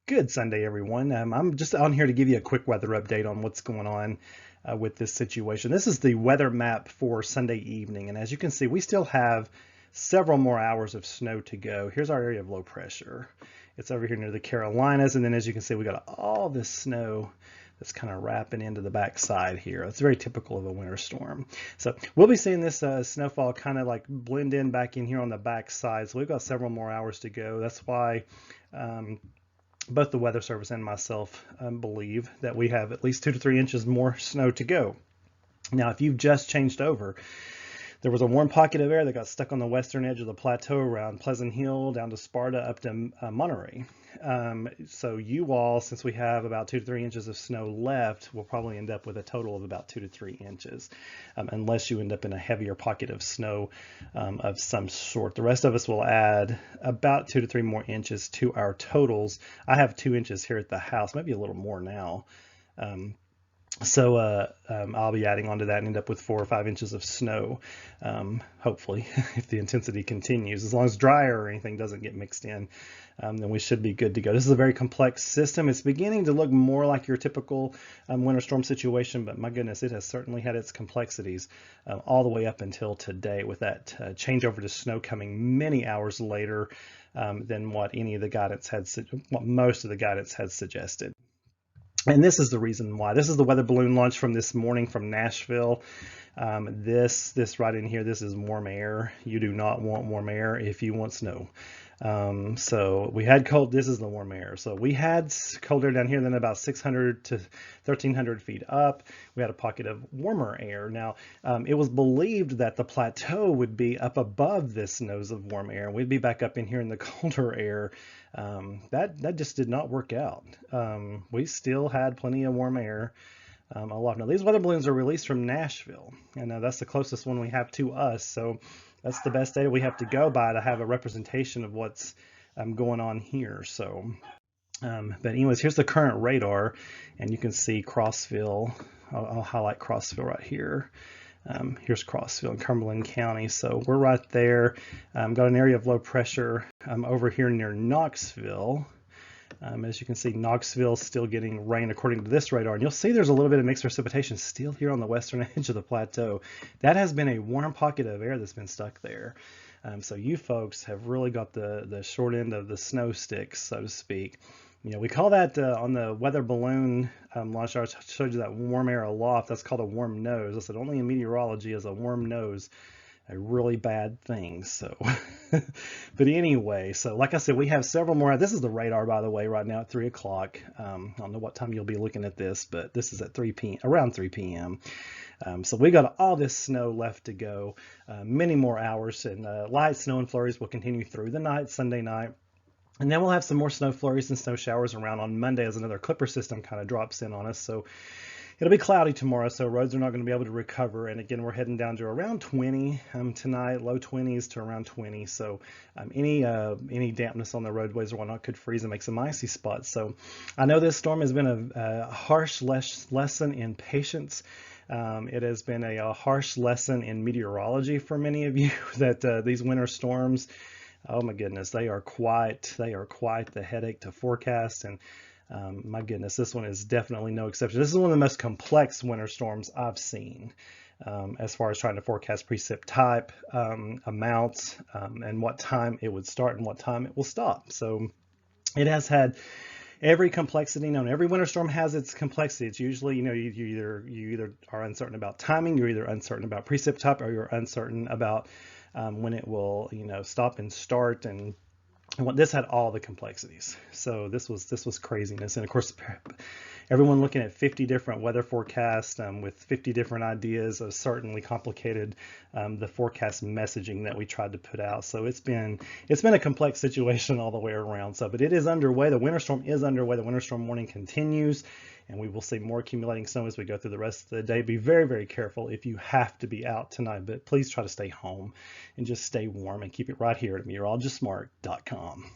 Good Sunday, everyone. I'm just on here to give you a quick weather update on what's going on with this situation. This is the weather map for Sunday evening, and as you can see, we still have several more hours of snow to go. Here's our area of low pressure. It's over here near the Carolinas, and then as you can see, we got all this snow that's kind of wrapping into the backside here. It's very typical of a winter storm. So we'll be seeing this snowfall kind of like blend in back in here on the backside. So we've got several more hours to go. That's why both the Weather Service and myself believe that we have at least 2 to 3 inches more snow to go. Now, if you've just changed over, there was a warm pocket of air that got stuck on the western edge of the plateau around Pleasant Hill down to Sparta up to Monterey. So you all, since we have about 2 to 3 inches of snow left, will probably end up with a total of about 2 to 3 inches, unless you end up in a heavier pocket of snow of some sort. The rest of us will add about 2 to 3 more inches to our totals. I have 2 inches here at the house, maybe a little more now. I'll be adding on to that and end up with 4 or 5 inches of snow, hopefully, if the intensity continues. As long as dryer or anything doesn't get mixed in, then we should be good to go. This is a very complex system. It's beginning to look more like your typical winter storm situation, but my goodness, it has certainly had its complexities all the way up until today, with that changeover to snow coming many hours later than what any of the guidance had, what most of the guidance had suggested. And this is the reason why. This is the weather balloon launch from this morning from Nashville. This right in here, this is warm air. You do not want warm air if you want snow. So we had cold, this is the warm air. So we had cold air down here, then about 600 to 1300 feet up, we had a pocket of warmer air. Now, it was believed that the plateau would be up above this nose of warm air, and we'd be back up in here in the colder air. That just did not work out. We still had plenty of warm air aloft. Now, these weather balloons are released from Nashville, and that's the closest one we have to us. So that's the best data we have to go by to have a representation of what's going on here. So, but anyways, here's the current radar, and you can see Crossville. I'll highlight Crossville right here. Here's Crossville in Cumberland County. So we're right there. Got an area of low pressure over here near Knoxville. As you can see, Knoxville still getting rain according to this radar. And you'll see there's a little bit of mixed precipitation still here on the western edge of the plateau. That has been a warm pocket of air that's been stuck there. So you folks have really got the short end of the snow sticks, so to speak. You know, we call that on the weather balloon launch, I showed you that warm air aloft. That's called a warm nose. I said only in meteorology is a warm nose a really bad thing. So, but anyway, so like I said, we have several more. This is the radar, by the way, right now at 3 o'clock. I don't know what time you'll be looking at this, but this is at 3 p.m., around 3 p.m. So we got all this snow left to go, many more hours, and light snow and flurries will continue through the night, Sunday night. And then we'll have some more snow flurries and snow showers around on Monday as another clipper system kind of drops in on us. So it'll be cloudy tomorrow, so roads are not going to be able to recover. And again, we're heading down to around 20 tonight, low 20s to around 20. So any dampness on the roadways or whatnot could freeze and make some icy spots. So I know this storm has been a harsh lesson in patience. It has been a harsh lesson in meteorology for many of you that these winter storms, oh my goodness, they are quite the headache to forecast. And my goodness, this one is definitely no exception. This is one of the most complex winter storms I've seen as far as trying to forecast precip type, amounts, and what time it would start and what time it will stop. So it has had every complexity known. Every winter storm has its complexity. It's usually, you know, you either are uncertain about timing, you're either uncertain about precip type, or you're uncertain about when it will, you know, stop and start. And this had all the complexities. So this was craziness. And of course, everyone looking at 50 different weather forecasts with 50 different ideas certainly complicated the forecast messaging that we tried to put out. So it's been a complex situation all the way around. So, but it is underway. The winter storm is underway. The winter storm warning continues, and we will see more accumulating snow as we go through the rest of the day. Be very, very careful if you have to be out tonight, but please try to stay home and just stay warm and keep it right here at meteorologistsmart.com.